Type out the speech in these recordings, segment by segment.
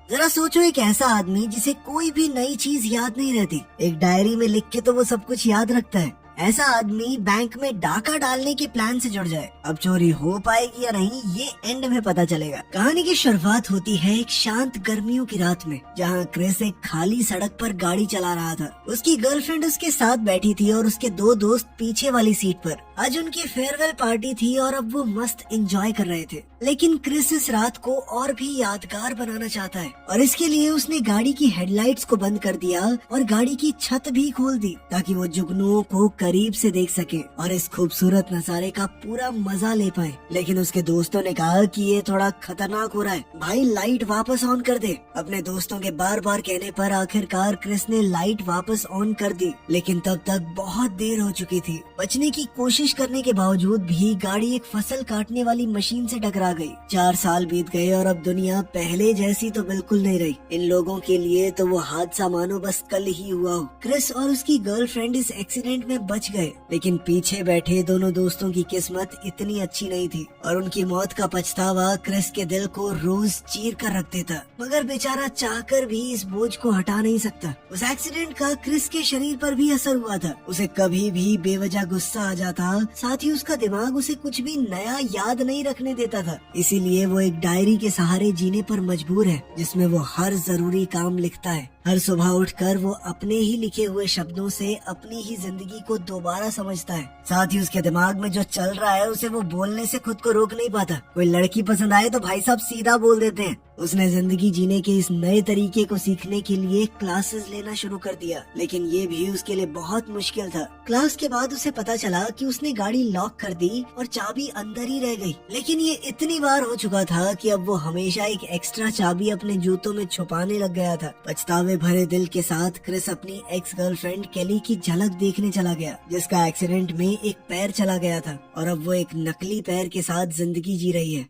जरा सोचो, एक ऐसा आदमी जिसे कोई भी नई चीज याद नहीं रहती, एक डायरी में लिख के तो वो सब कुछ याद रखता है। ऐसा आदमी बैंक में डाका डालने के प्लान से जुड़ जाए। अब चोरी हो पाएगी या नहीं ये एंड में पता चलेगा। कहानी की शुरुआत होती है एक शांत गर्मियों की रात में, जहाँ क्रिस एक खाली सड़क पर गाड़ी चला रहा था। उसकी गर्लफ्रेंड उसके साथ बैठी थी और उसके दो दोस्त पीछे वाली सीट पर। आज उनकी फेयरवेल पार्टी थी और अब वो मस्त एंजॉय कर रहे थे। लेकिन क्रिस इस रात को और भी यादगार बनाना चाहता है और इसके लिए उसने गाड़ी की हेडलाइट्स को बंद कर दिया और गाड़ी की छत भी खोल दी ताकि वो जुगनुओं को करीब से देख सके और इस खूबसूरत नजारे का पूरा मजा ले पाए। लेकिन उसके दोस्तों ने कहा कि ये थोड़ा खतरनाक हो रहा है, भाई लाइट वापस ऑन कर दे। अपने दोस्तों के बार बार कहने पर आखिरकार क्रिस ने लाइट वापस ऑन कर दी, लेकिन तब तक बहुत देर हो चुकी थी। बचने की कोशिश करने के बावजूद भी गाड़ी एक फसल काटने वाली मशीन से टकरा गई। 4 साल बीत गए और अब दुनिया पहले जैसी तो बिल्कुल नहीं रही। इन लोगों के लिए तो वो हादसा मानो बस कल ही हुआ हो। क्रिस और उसकी गर्लफ्रेंड इस एक्सीडेंट में बच गए, लेकिन पीछे बैठे दोनों दोस्तों की किस्मत इतनी अच्छी नहीं थी और उनकी मौत का पछतावा क्रिस के दिल को रोज चीर कर रख देता। मगर बेचारा चाहकर भी इस बोझ को हटा नहीं सकता। उस एक्सीडेंट का क्रिस के शरीर पर भी असर हुआ था। उसे कभी भी बेवजह गुस्सा आ जाता, साथ ही उसका दिमाग उसे कुछ भी नया याद नहीं रखने देता था। इसीलिए वो एक डायरी के सहारे जीने पर मजबूर है, जिसमें वो हर जरूरी काम लिखता है। हर सुबह उठकर वो अपने ही लिखे हुए शब्दों से अपनी ही जिंदगी को दोबारा समझता है। साथ ही उसके दिमाग में जो चल रहा है उसे वो बोलने से खुद को रोक नहीं पाता। कोई लड़की पसंद आए तो भाई साहब सीधा बोल देते हैं। उसने जिंदगी जीने के इस नए तरीके को सीखने के लिए क्लासेस लेना शुरू कर दिया, लेकिन ये भी उसके लिए बहुत मुश्किल था। क्लास के बाद उसे पता चला कि उसने गाड़ी लॉक कर दी और चाबी अंदर ही रह गई। लेकिन ये इतनी बार हो चुका था कि अब वो हमेशा एक एक्स्ट्रा चाबी अपने जूतों में छुपाने लग गया था। पछतावे भरे दिल के साथ क्रिस अपनी एक्स गर्लफ्रेंड केली की झलक देखने चला गया, जिसका एक्सीडेंट में एक पैर चला गया था और अब वो एक नकली पैर के साथ जिंदगी जी रही है।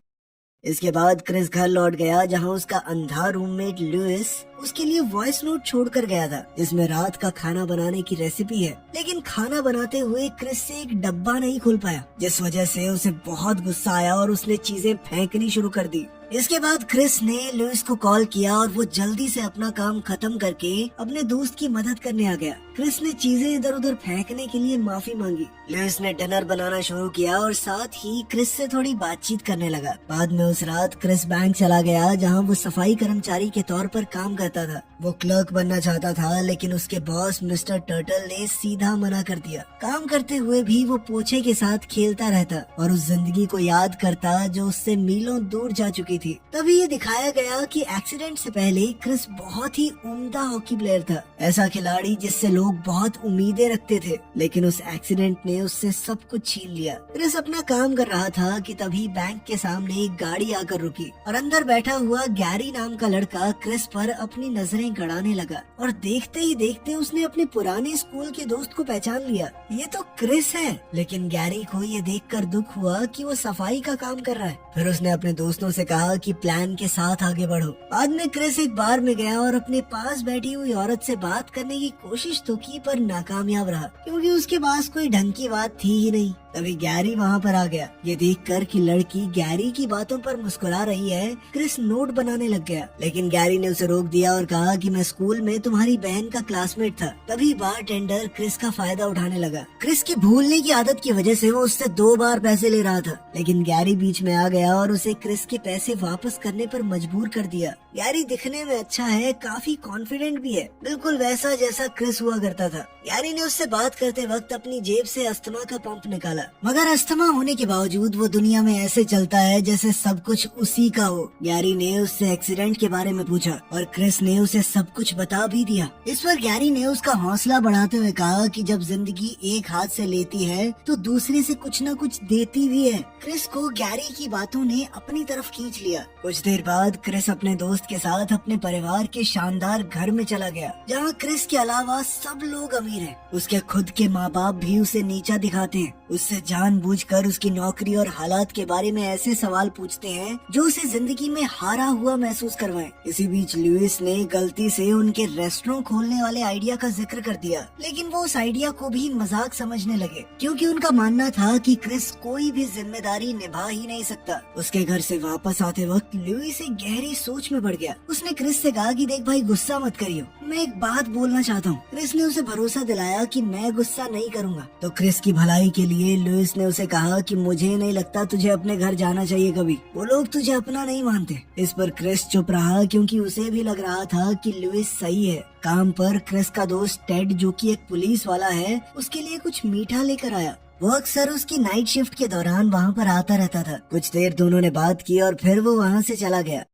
इसके बाद क्रिस घर लौट गया, जहां उसका अंधा रूममेट लुइस उसके लिए वॉइस नोट छोड़कर गया था, जिसमें रात का खाना बनाने की रेसिपी है। लेकिन खाना बनाते हुए क्रिस से एक डब्बा नहीं खुल पाया, जिस वजह से उसे बहुत गुस्सा आया और उसने चीजें फेंकनी शुरू कर दी। इसके बाद क्रिस ने लुइस को कॉल किया और वो जल्दी से अपना काम खत्म करके अपने दोस्त की मदद करने आ गया। क्रिस ने चीजें इधर उधर फेंकने के लिए माफी मांगी। लुइस ने डिनर बनाना शुरू किया और साथ ही क्रिस से थोड़ी बातचीत करने लगा। बाद में उस रात क्रिस बैंक चला गया, जहाँ वो सफाई कर्मचारी के तौर पर काम करता था। वो क्लर्क बनना चाहता था, लेकिन उसके बॉस मिस्टर टर्टल ने सीधा मना कर दिया। काम करते हुए भी वो पोछे के साथ खेलता रहता और उस जिंदगी को याद करता जो उससे मीलों दूर जा चुकी थी। तभी ये दिखाया गया कि एक्सीडेंट से पहले क्रिस बहुत ही उम्दा हॉकी प्लेयर था, ऐसा खिलाड़ी जिससे लोग बहुत उम्मीदें रखते थे। लेकिन उस एक्सीडेंट ने उससे सब कुछ छीन लिया। क्रिस अपना काम कर रहा था कि तभी बैंक के सामने एक गाड़ी आकर रुकी और अंदर बैठा हुआ गैरी नाम का लड़का क्रिस पर अपनी नजरें गड़ाने लगा और देखते ही देखते उसने अपने पुराने स्कूल के दोस्त को पहचान लिया। ये तो क्रिस है। लेकिन गैरी को ये देखकर दुख हुआ कि वो सफाई का काम कर रहा है। फिर उसने अपने दोस्तों से कहा कि प्लान के साथ आगे बढ़ो। बाद में क्रिस एक बार में गया और अपने पास बैठी हुई औरत से बात करने की कोशिश तो की, पर नाकामयाब रहा, क्योंकि उसके पास कोई ढंग की बात थी ही नहीं। तभी गैरी वहाँ पर आ गया। ये देखकर कि लड़की गैरी की बातों पर मुस्कुरा रही है, क्रिस नोट बनाने लग गया। लेकिन गैरी ने उसे रोक दिया और कहा कि मैं स्कूल में तुम्हारी बहन का क्लासमेट था। तभी बारटेंडर क्रिस का फायदा उठाने लगा। क्रिस की भूलने की आदत की वजह से वो उससे 2 बार पैसे ले रहा था, लेकिन गैरी बीच में आ गया और उसे क्रिस के पैसे वापस करने पर मजबूर कर दिया। गैरी दिखने में अच्छा है, काफी कॉन्फिडेंट भी है, बिल्कुल वैसा जैसा क्रिस हुआ करता था। गैरी ने उससे बात करते वक्त अपनी जेब से अस्थमा का पंप निकाला, मगर अस्थमा होने के बावजूद वो दुनिया में ऐसे चलता है जैसे सब कुछ उसी का हो। गैरी ने उससे एक्सीडेंट के बारे में पूछा और क्रिस ने उसे सब कुछ बता भी दिया। इस पर गैरी ने उसका हौसला बढ़ाते हुए कहा कि जब जिंदगी एक हाथ से लेती है तो दूसरे से कुछ न कुछ देती भी है। क्रिस को गैरी की बातों ने अपनी तरफ खींच लिया। कुछ देर बाद क्रिस अपने दोस्त के साथ अपने परिवार के शानदार घर में चला गया, जहाँ क्रिस के अलावा सब लोग अमीर हैं। उसके खुद के माँ बाप भी उसे नीचा दिखाते हैं। उससे जानबूझकर उसकी नौकरी और हालात के बारे में ऐसे सवाल पूछते हैं जो उसे जिंदगी में हारा हुआ महसूस करवाएं। इसी बीच लुइस ने गलती से उनके रेस्टोरेंट खोलने वाले आइडिया का जिक्र कर दिया, लेकिन वो उस आइडिया को भी मजाक समझने लगे, क्योंकि उनका मानना था कि क्रिस कोई भी जिम्मेदारी निभा ही नहीं सकता। उसके घर से वापस आते वक्त लुइस एक गहरी सोच में पड़ गया। उसने क्रिस से कहा कि देख भाई, गुस्सा मत करियो, मैं एक बात बोलना चाहता हूँ। क्रिस ने उसे भरोसा दिलाया कि मैं गुस्सा नहीं करूँगा। तो क्रिस की भलाई के लिए लुइस ने उसे कहा कि मुझे नहीं लगता तुझे अपने घर जाना चाहिए कभी, वो लोग तुझे अपना नहीं मानते। इस पर क्रिस चुप रहा, क्योंकि उसे भी लग रहा था कि लुइस सही है। काम पर क्रिस का दोस्त टेड, जो कि एक पुलिस वाला है, उसके लिए कुछ मीठा लेकर आया। वो अक्सर उसकी नाइट शिफ्ट के दौरान वहाँ पर आता रहता था। कुछ देर दोनों ने बात की और फिर वो वहाँ से चला गया।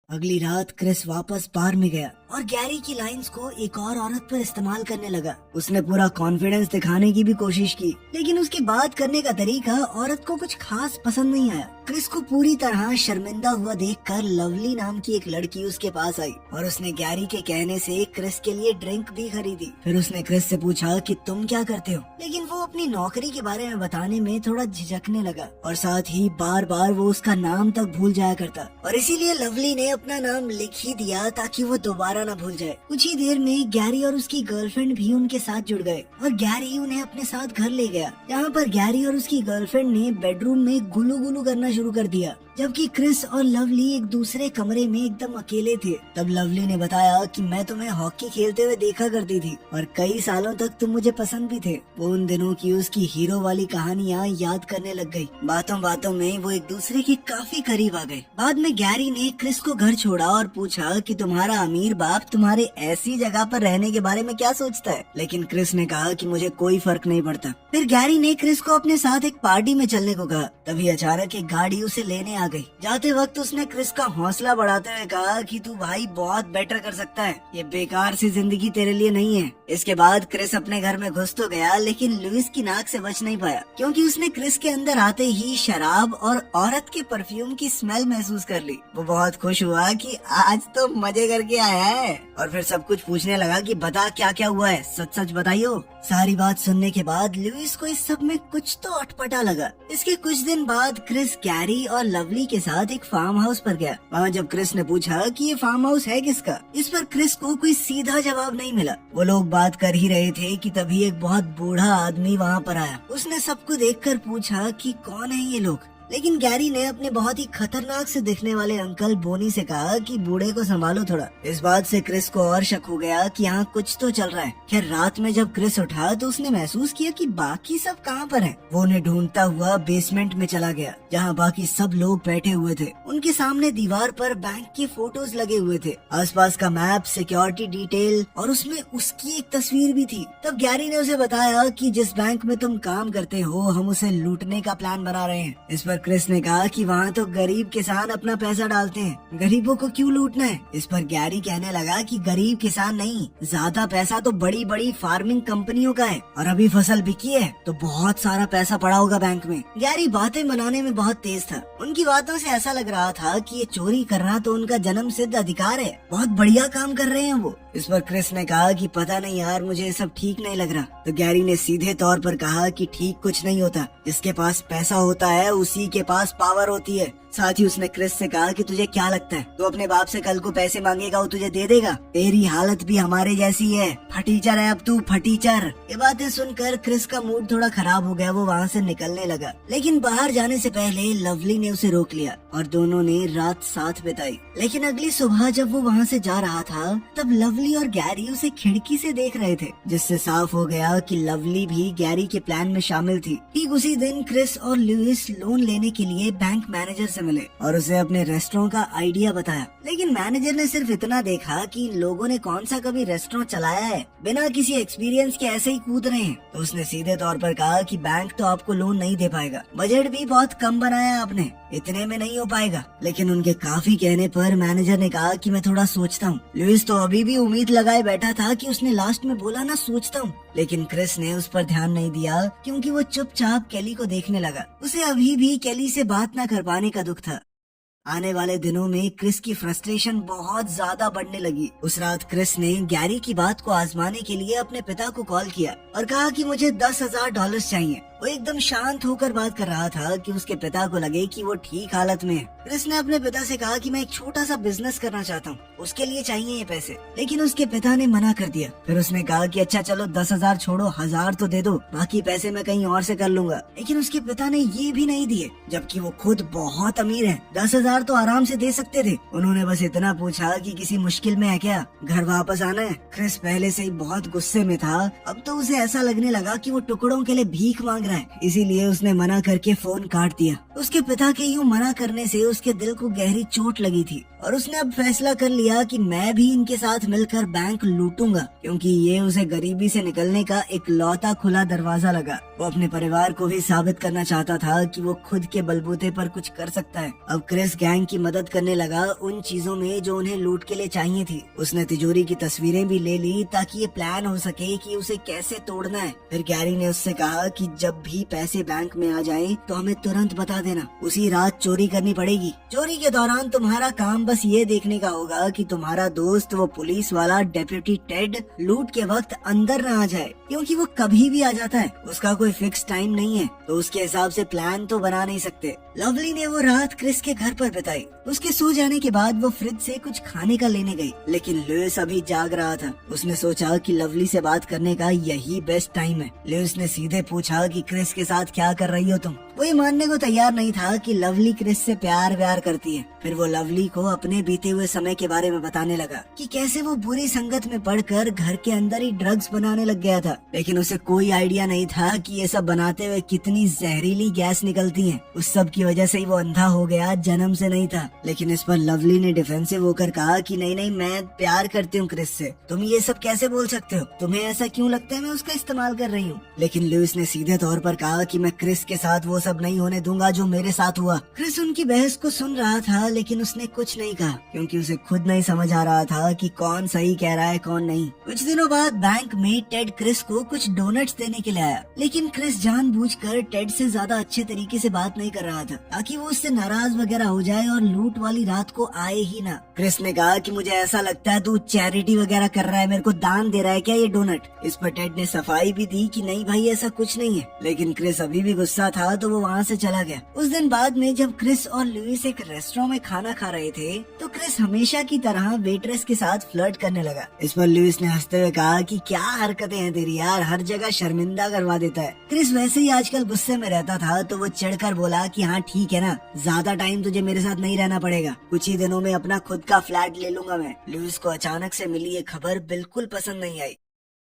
अगली रात क्रिस वापस बार में गया और गैरी की लाइंस को एक और औरत पर इस्तेमाल करने लगा। उसने पूरा कॉन्फिडेंस दिखाने की भी कोशिश की, लेकिन उसकी बात करने का तरीका औरत को कुछ खास पसंद नहीं आया। क्रिस को पूरी तरह शर्मिंदा हुआ देखकर लवली नाम की एक लड़की उसके पास आई और उसने गैरी के कहने से क्रिस के लिए ड्रिंक भी खरीदी। फिर उसने क्रिस से पूछा कि तुम क्या करते हो, लेकिन वो अपनी नौकरी के बारे में बताने में थोड़ा झिझकने लगा और साथ ही बार बार वो उसका नाम तक भूल जाया करता, और इसीलिए लवली ने अपना नाम लिख ही दिया ताकि वो दोबारा न भूल जाए। कुछ ही देर में गैरी और उसकी गर्लफ्रेंड भी उनके साथ जुड़ गए और गैरी उन्हें अपने साथ घर ले गया। यहाँ पर गैरी और उसकी गर्लफ्रेंड ने बेडरूम में गुलू गुलू करना शुरू कर दिया, जबकि क्रिस और लवली एक दूसरे कमरे में एकदम अकेले थे। तब लवली ने बताया कि मैं तुम्हें हॉकी खेलते हुए देखा करती थी और कई सालों तक तुम मुझे पसंद भी थे। वो उन दिनों की उसकी हीरो वाली कहानियाँ याद करने लग गई। बातों बातों में वो एक दूसरे के काफी करीब आ गए। बाद में गैरी ने क्रिस को घर छोड़ा और पूछा कि तुम्हारा अमीर बाप तुम्हारे ऐसी जगह पर रहने के बारे में क्या सोचता है, लेकिन क्रिस ने कहा कि मुझे कोई फर्क नहीं पड़ता। फिर गैरी ने क्रिस को अपने साथ एक पार्टी में चलने को कहा। तभी अचानक एक गाड़ी उसे लेने आ गई। जाते वक्त उसने क्रिस का हौसला बढ़ाते हुए कहा कि तू भाई बहुत बेटर कर सकता है, ये बेकार सी जिंदगी तेरे लिए नहीं है। इसके बाद क्रिस अपने घर में घुस तो गया, लेकिन लुइस की नाक से बच नहीं पाया, क्योंकि उसने क्रिस के अंदर आते ही शराब और औरत के परफ्यूम की स्मेल महसूस कर ली। वो बहुत खुश हुआ कि आज तो मजे करके आया है, और फिर सब कुछ पूछने लगा कि बता क्या क्या हुआ है, सच सच बताइयो। सारी बात सुनने के बाद लुइस को इस सब में कुछ तो अटपटा लगा। इसके कुछ दिन बाद क्रिस गैरी और लवली के साथ एक फार्म हाउस पर गया। वहाँ जब क्रिस ने पूछा कि ये फार्म हाउस है किसका, इस पर क्रिस को कोई सीधा जवाब नहीं मिला। वो लोग बात कर ही रहे थे कि तभी एक बहुत बूढ़ा आदमी वहाँ पर आया। उसने सबको देखकर पूछा कि कौन है ये लोग, लेकिन गैरी ने अपने बहुत ही खतरनाक से दिखने वाले अंकल बोनी से कहा कि बूढ़े को संभालो थोड़ा। इस बात से क्रिस को और शक हो गया कि यहाँ कुछ तो चल रहा है। खैर रात में जब क्रिस उठा तो उसने महसूस किया कि बाकी सब कहाँ पर हैं। वो उन्हें ढूंढता हुआ बेसमेंट में चला गया, जहाँ बाकी सब लोग बैठे हुए थे। उनके सामने दीवार पर बैंक के फोटोज लगे हुए थे, आसपास का मैप, सिक्योरिटी डिटेल, और उसमें उसकी एक तस्वीर भी थी। तब गैरी ने उसे बताया कि जिस बैंक में तुम काम करते हो, हम उसे लूटने का प्लान बना रहे हैं। इस पर क्रिस ने कहा कि वहाँ तो गरीब किसान अपना पैसा डालते हैं, गरीबों को क्यों लूटना है। इस पर गैरी कहने लगा कि गरीब किसान नहीं, ज्यादा पैसा तो बड़ी बड़ी फार्मिंग कंपनियों का है, और अभी फसल बिकी है तो बहुत सारा पैसा पड़ा होगा बैंक में। गैरी बातें बनाने में बहुत तेज था। उनकी बातों से ऐसा लग रहा था कि ये चोरी करना तो उनका जन्म सिद्ध अधिकार है, बहुत बढ़िया काम कर रहे हैं वो। इस पर क्रिस ने कहा कि पता नहीं यार, मुझे ये सब ठीक नहीं लग रहा। तो गैरी ने सीधे तौर पर कहा कि ठीक कुछ नहीं होता, जिसके पास पैसा होता है उसी के पास पावर होती है। साथ ही उसने क्रिस से कहा कि तुझे क्या लगता है, तू अपने बाप से कल को पैसे मांगेगा, वो तुझे दे देगा? तेरी हालत भी हमारे जैसी है, फटीचर है अब तू, फटीचर। ये बातें सुनकर क्रिस का मूड थोड़ा खराब हो गया। वो वहाँ से निकलने लगा, लेकिन बाहर जाने से पहले लवली ने उसे रोक लिया और दोनों ने रात साथ बिताई। लेकिन अगली सुबह जब वो वहाँ से जा रहा था, तब लवली और गैरी उसे खिड़की से देख रहे थे, जिससे साफ हो गया कि लवली भी गैरी के प्लान में शामिल थी। ठीक उसी दिन क्रिस और लुइस लोन लेने के लिए बैंक मैनेजर से मिले और उसे अपने रेस्टोरेंट का आइडिया बताया। लेकिन मैनेजर ने सिर्फ इतना देखा कि इन लोगों ने कौन सा कभी रेस्टोरेंट चलाया है, बिना किसी एक्सपीरियंस के ऐसे ही कूद रहे हैं। तो उसने सीधे तौर पर कहा कि बैंक तो आपको लोन नहीं दे पाएगा, बजट भी बहुत कम बनाया आपने, इतने में नहीं हो पाएगा। लेकिन उनके काफी कहने पर मैनेजर ने कहा कि मैं थोड़ा सोचता हूँ। लुइस तो अभी भी उम्मीद लगाए बैठा था कि उसने लास्ट में बोला ना सोचता हूँ, लेकिन क्रिस ने उस पर ध्यान नहीं दिया, क्योंकि वो चुपचाप केली को देखने लगा। उसे अभी भी केली से बात न कर पाने का दुख था। आने वाले दिनों में क्रिस की फ्रस्ट्रेशन बहुत ज्यादा बढ़ने लगी। उस रात क्रिस ने गैरी की बात को आजमाने के लिए अपने पिता को कॉल किया और कहा कि मुझे $10,000 चाहिए। वो एकदम शांत होकर बात कर रहा था कि उसके पिता को लगे कि वो ठीक हालत में है। क्रिस ने अपने पिता से कहा कि मैं एक छोटा सा बिजनेस करना चाहता हूँ, उसके लिए चाहिए ये पैसे, लेकिन उसके पिता ने मना कर दिया। फिर उसने कहा कि अच्छा चलो 10,000 छोड़ो, 1,000 तो दे दो, बाकी पैसे मैं कहीं और से कर लूंगा। लेकिन उसके पिता ने ये भी नहीं दिए, जबकि वो खुद बहुत अमीर है। 10,000 तो आराम से दे सकते थे। उन्होंने बस इतना पूछा कि किसी मुश्किल में है क्या, घर वापस आना है। क्रिस पहले से ही बहुत गुस्से में था, अब तो उसे ऐसा लगने लगा कि वो टुकड़ों के लिए भीख मांग रहा है, इसीलिए उसने मना करके फोन काट दिया। उसके पिता के यूं मना करने से उसके दिल को गहरी चोट लगी थी और उसने अब फैसला कर लिया कि मैं भी इनके साथ मिलकर बैंक लूटूंगा, क्योंकि ये उसे गरीबी से निकलने का एक लौता खुला दरवाजा लगा। वो अपने परिवार को भी साबित करना चाहता था कि वो खुद के बलबूते पर कुछ कर सकता है। अब क्रिस गैंग की मदद करने लगा उन चीजों में जो उन्हें लूट के लिए चाहिए थी। उसने तिजोरी की तस्वीरें भी ले ली ताकि ये प्लान हो सके कि उसे कैसे तोड़ना है। फिर गैरी ने उससे कहा कि जब भी पैसे बैंक में आ जाएं तो हमें तुरंत बता देना, उसी रात चोरी करनी पड़ेगी। चोरी के दौरान तुम्हारा काम बस ये देखने का होगा कि तुम्हारा दोस्त वो पुलिस वाला डेप्यूटी टेड लूट के वक्त अंदर न आ जाए, क्योंकि वो कभी भी आ जाता है, उसका कोई फिक्स टाइम नहीं है, तो उसके हिसाब से प्लान तो बना नहीं सकते। लवली ने वो रात क्रिस के घर पर बिताई। उसके सो जाने के बाद वो फ्रिज से कुछ खाने का लेने गई, लेकिन लुइस अभी जाग रहा था। उसने सोचा कि लवली से बात करने का यही बेस्ट टाइम है। लुइस ने सीधे पूछा कि क्रिस के साथ क्या कर रही हो तुम। वो ये मानने को तैयार नहीं था कि लवली क्रिस से प्यार व्यार करती है। फिर वो लवली को अपने बीते हुए समय के बारे में बताने लगा कि कैसे वो बुरी संगत में पड़कर घर के अंदर ही ड्रग्स बनाने लग गया था, लेकिन उसे कोई आइडिया नहीं था कि ये सब बनाते हुए कितनी जहरीली गैस निकलती है। उस सब की वजह से ही वो अंधा हो गया, जन्म से नहीं था। लेकिन इस पर लवली ने डिफेंसिव होकर कहा कि नहीं नहीं, मैं प्यार करती हूँ क्रिस से, तुम ये सब कैसे बोल सकते हो, तुम्हें ऐसा क्यों लगता है मैं उसका इस्तेमाल कर रही हूँ। लेकिन लुइस ने सीधे तौर पर कहा कि मैं क्रिस के साथ वो सब नहीं होने दूंगा जो मेरे साथ हुआ। क्रिस उनकी बहस को सुन रहा था, लेकिन उसने कुछ नहीं कहा, क्योंकि उसे खुद नहीं समझ आ रहा था कि कौन सही कह रहा है कौन नहीं। कुछ दिनों बाद बैंक में टेड क्रिस को कुछ डोनट्स देने के लिए आया, लेकिन क्रिस जानबूझकर टेड से ज्यादा अच्छे तरीके से बात नहीं कर रहा था ताकि वो उससे नाराज वगैरह हो जाए और लूट वाली रात को आए ही ना। क्रिस ने कहा कि मुझे ऐसा लगता है तू चैरिटी वगैरह कर रहा है, मेरे को दान दे रहा है क्या ये डोनट। इस पर टेड ने सफाई भी दी कि नहीं भाई ऐसा कुछ नहीं है, लेकिन क्रिस अभी भी गुस्सा था तो वो वहाँ से चला गया। उस दिन बाद में जब क्रिस और लुइस एक रेस्टोरेंट में खाना खा रहे थे तो क्रिस हमेशा की तरह वेट्रेस के साथ फ्लर्ट करने लगा। इस पर लुइस ने हंसते हुए कहा कि क्या हरकतें हैं तेरी यार, हर जगह शर्मिंदा करवा देता है। क्रिस वैसे ही आजकल गुस्से में रहता था तो वो चिढ़कर बोला कि हाँ ठीक है ना, ज्यादा टाइम तुझे मेरे साथ नहीं रहना पड़ेगा, कुछ ही दिनों में अपना खुद का फ्लैट ले लूंगा मैं। लुइस को अचानक से मिली ये खबर बिल्कुल पसंद नहीं आई।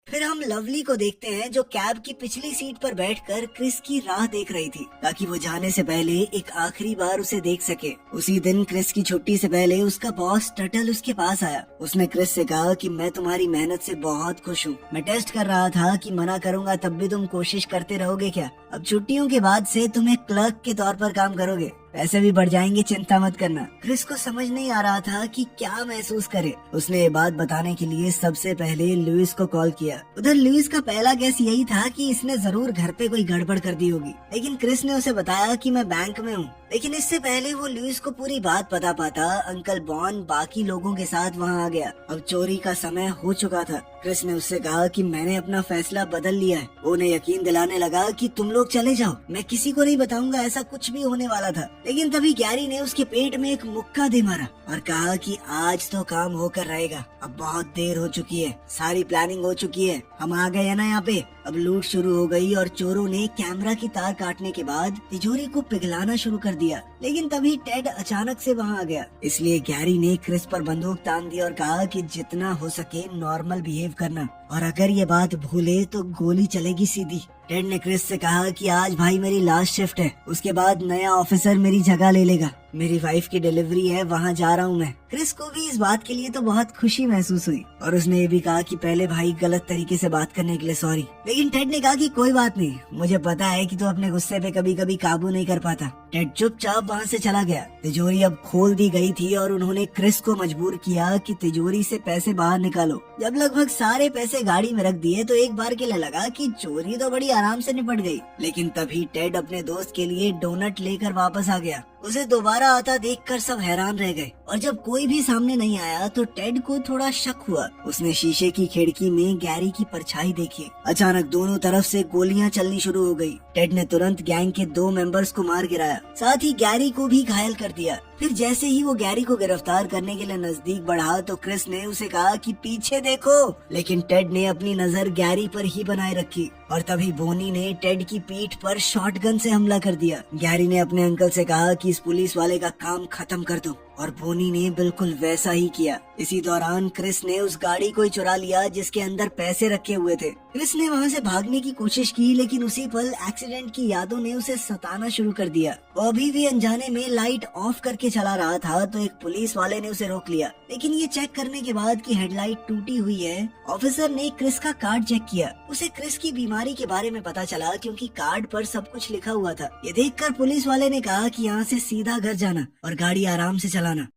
फिर हम लवली को देखते हैं जो कैब की पिछली सीट पर बैठकर क्रिस की राह देख रही थी ताकि वो जाने से पहले एक आखिरी बार उसे देख सके। उसी दिन क्रिस की छुट्टी से पहले उसका बॉस टटल उसके पास आया। उसने क्रिस से कहा कि मैं तुम्हारी मेहनत से बहुत खुश हूँ, मैं टेस्ट कर रहा था कि मना करूंगा तब भी तुम कोशिश करते रहोगे क्या। अब छुट्टियों के बाद से तुम एक क्लर्क के तौर पर काम करोगे, पैसे भी बढ़ जाएंगे, चिंता मत करना। क्रिस को समझ नहीं आ रहा था कि क्या महसूस करे। उसने ये बात बताने के लिए सबसे पहले लुइस को कॉल किया। उधर लुइस का पहला गेस यही था कि इसने जरूर घर पे कोई गड़बड़ कर दी होगी, लेकिन क्रिस ने उसे बताया कि मैं बैंक में हूँ। लेकिन इससे पहले वो लुइस को पूरी बात पता पाता अंकल बॉन बाकी लोगों के साथ वहाँ आ गया। अब चोरी का समय हो चुका था। क्रिस ने उससे कहा कि मैंने अपना फैसला बदल लिया है। वो उन्हें यकीन दिलाने लगा कि तुम लोग चले जाओ, मैं किसी को नहीं बताऊंगा ऐसा कुछ भी होने वाला था। लेकिन तभी गैरी ने उसके पेट में एक मुक्का दे मारा और कहा कि आज तो काम होकर रहेगा, अब बहुत देर हो चुकी है, सारी प्लानिंग हो चुकी है, हम आ गए है ना यहाँ पे। अब लूट शुरू हो गई और चोरों ने कैमरा की तार काटने के बाद तिजोरी को पिघलाना शुरू कर दिया। लेकिन तभी टेड अचानक से वहाँ आ गया, इसलिए गैरी ने क्रिस पर बंदूक तान दी और कहा कि जितना हो सके नॉर्मल बिहेव करना, और अगर ये बात भूले तो गोली चलेगी सीधी। टेड ने क्रिस से कहा कि आज भाई मेरी लास्ट शिफ्ट है, उसके बाद नया ऑफिसर मेरी जगह ले लेगा, मेरी वाइफ की डिलीवरी है, वहाँ जा रहा हूँ मैं। क्रिस को भी इस बात के लिए तो बहुत खुशी महसूस हुई और उसने ये भी कहा कि पहले भाई गलत तरीके से बात करने के लिए सॉरी। लेकिन टेड ने कहा कि कोई बात नहीं, मुझे पता है कि तू अपने गुस्से पे कभी कभी काबू नहीं कर पाता। टेड चुपचाप वहाँ से चला गया। तिजोरी अब खोल दी गई थी और उन्होंने क्रिस को मजबूर किया कि तिजोरी से पैसे बाहर निकालो। जब लगभग सारे पैसे गाड़ी में रख दिए तो एक बार के लिए लगा कि चोरी तो बड़ी आराम से निपट गई। लेकिन तभी टेड अपने दोस्त के लिए डोनट लेकर वापस आ गया। उसे दोबारा आता देखकर सब हैरान रह गए और जब कोई भी सामने नहीं आया तो टेड को थोड़ा शक हुआ। उसने शीशे की खिड़की में गैरी की परछाई देखी। अचानक दोनों तरफ से गोलियां चलनी शुरू हो गई। टेड ने तुरंत गैंग के 2 मेंबर्स को मार गिराया, साथ ही गैरी को भी घायल कर दिया। फिर जैसे ही वो गैरी को गिरफ्तार करने के लिए नजदीक बढ़ा तो क्रिस ने उसे कहा कि पीछे देखो, लेकिन टेड ने अपनी नजर गैरी पर ही बनाए रखी और तभी बोनी ने टेड की पीठ पर शॉटगन से हमला कर दिया। गैरी ने अपने अंकल से कहा कि इस पुलिस वाले का काम खत्म कर दो और बोनी ने बिल्कुल वैसा ही किया। इसी दौरान क्रिस ने उस गाड़ी को ही चुरा लिया जिसके अंदर पैसे रखे हुए थे। क्रिस ने वहाँ से भागने की कोशिश की, लेकिन उसी पल एक्सीडेंट की यादों ने उसे सताना शुरू कर दिया। वो अभी भी अनजाने में लाइट ऑफ करके चला रहा था तो एक पुलिस वाले ने उसे रोक लिया, लेकिन ये चेक करने के बाद कि हेडलाइट टूटी हुई है, ऑफिसर ने क्रिस का कार्ड चेक किया। उसे क्रिस की बीमारी के बारे में पता चला क्योंकि कार्ड पर सब कुछ लिखा हुआ था। ये देखकर पुलिस वाले ने कहा कि यहाँ से सीधा घर जाना और गाड़ी आराम से चलाना।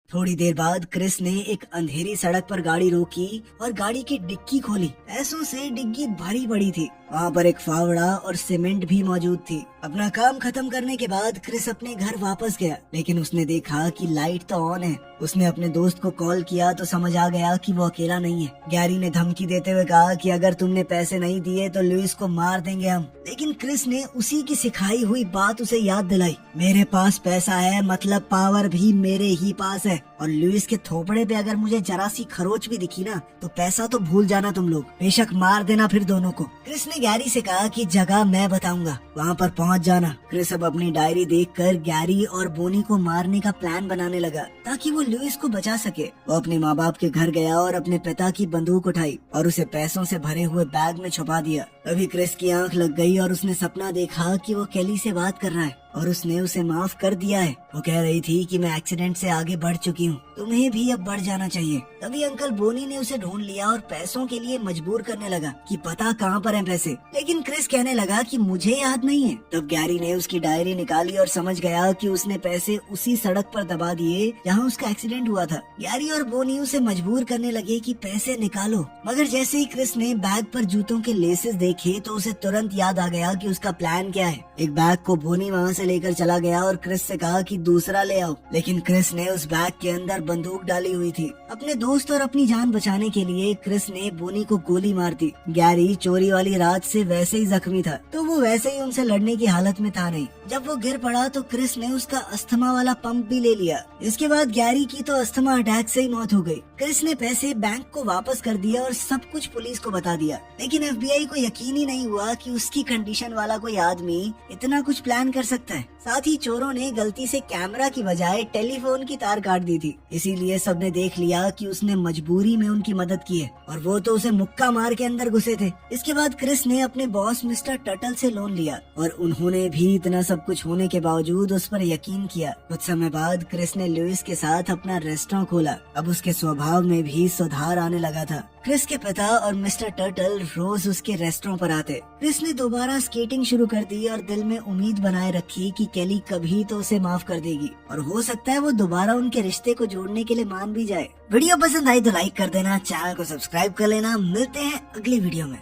थोड़ी देर बाद क्रिस ने एक अंधेरी सड़क पर गाड़ी रोकी और गाड़ी की डिक्की खोली। पैसों से डिग्गी भरी पड़ी थी। वहाँ पर एक फावड़ा और सीमेंट भी मौजूद थी। अपना काम खत्म करने के बाद क्रिस अपने घर वापस गया, लेकिन उसने देखा कि लाइट तो ऑन है। उसने अपने दोस्त को कॉल किया तो समझ आ गया कि वो अकेला नहीं है। गैरी ने धमकी देते हुए कहा कि अगर तुमने पैसे नहीं दिए तो लुइस को मार देंगे हम। लेकिन क्रिस ने उसी की सिखाई हुई बात उसे याद दिलाई, मेरे पास पैसा है मतलब पावर भी मेरे ही पास है, और लुइस के थोपड़े पे अगर मुझे जरा सी खरोच भी दिखी ना तो पैसा तो भूल जाना तुम लोग, बेशक मार देना फिर दोनों को। क्रिस ने गैरी से कहा कि जगह मैं बताऊंगा, वहाँ पर पहुँच जाना। क्रिस अब अपनी डायरी देखकर गैरी और बोनी को मारने का प्लान बनाने लगा ताकि वो लुइस को बचा सके। वो अपने माँ बाप के घर गया और अपने पिता की बंदूक उठाई और उसे पैसों से भरे हुए बैग में छुपा दिया। तभी क्रिस की आंख लग गई और उसने सपना देखा कि वो केली से बात कर रहा है और उसने उसे माफ कर दिया है। वो कह रही थी कि मैं एक्सीडेंट से आगे बढ़ चुकी हूँ, तुम्हें भी अब बढ़ जाना चाहिए। तभी अंकल बोनी ने उसे ढूंढ लिया और पैसों के लिए मजबूर करने लगा कि पता कहाँ पर हैं पैसे, लेकिन क्रिस कहने लगा कि मुझे याद नहीं है। तब गैरी ने उसकी डायरी निकाली और समझ गया कि उसने पैसे उसी सड़क पर दबा दिए जहाँ उसका एक्सीडेंट हुआ था। गैरी और बोनी उसे मजबूर करने लगे कि पैसे निकालो, मगर जैसे ही क्रिस ने बैग पर जूतों के लेसेस देखे तो उसे तुरंत याद आ गया कि उसका प्लान क्या है। एक बैग को बोनी वहाँ से लेकर चला गया और क्रिस से कहा कि दूसरा ले आओ, लेकिन क्रिस ने उस बैग के अंदर बंदूक डाली हुई थी। अपने दोस्त और अपनी जान बचाने के लिए क्रिस ने बोनी को गोली मार दी। गैरी चोरी वाली रात से वैसे ही जख्मी था तो वो वैसे ही उनसे लड़ने की हालत में था नहीं। जब वो गिर पड़ा तो क्रिस ने उसका अस्थमा वाला पंप भी ले लिया। इसके बाद गैरी की तो अस्थमा अटैक से ही मौत हो गई। क्रिस ने पैसे बैंक को वापस कर दिया और सब कुछ पुलिस को बता दिया, लेकिन FBI को यकीन ही नहीं हुआ कि उसकी कंडीशन वाला कोई आदमी इतना कुछ प्लान कर सकता है। साथ ही चोरों ने गलती से कैमरा की बजाय टेलीफोन की तार काट दी थी, इसीलिए सबने देख लिया कि उसने मजबूरी में उनकी मदद की है और वो तो उसे मुक्का मार के अंदर घुसे थे। इसके बाद क्रिस ने अपने बॉस मिस्टर टटल से लोन लिया और उन्होंने भी इतना सब कुछ होने के बावजूद उस पर यकीन किया। कुछ समय बाद क्रिस ने लुइस के साथ अपना रेस्टोरेंट खोला। अब उसके स्वभाव में भी सुधार आने लगा था। क्रिस के पिता और मिस्टर टर्टल रोज उसके रेस्टोरेंट पर आते। क्रिस ने दोबारा स्केटिंग शुरू कर दी और दिल में उम्मीद बनाए रखी कि केली कभी तो उसे माफ कर देगी और हो सकता है वो दोबारा उनके रिश्ते को जोड़ने के लिए मान भी जाए। वीडियो पसंद आई तो लाइक कर देना, चैनल को सब्सक्राइब कर लेना। मिलते हैं अगली वीडियो में।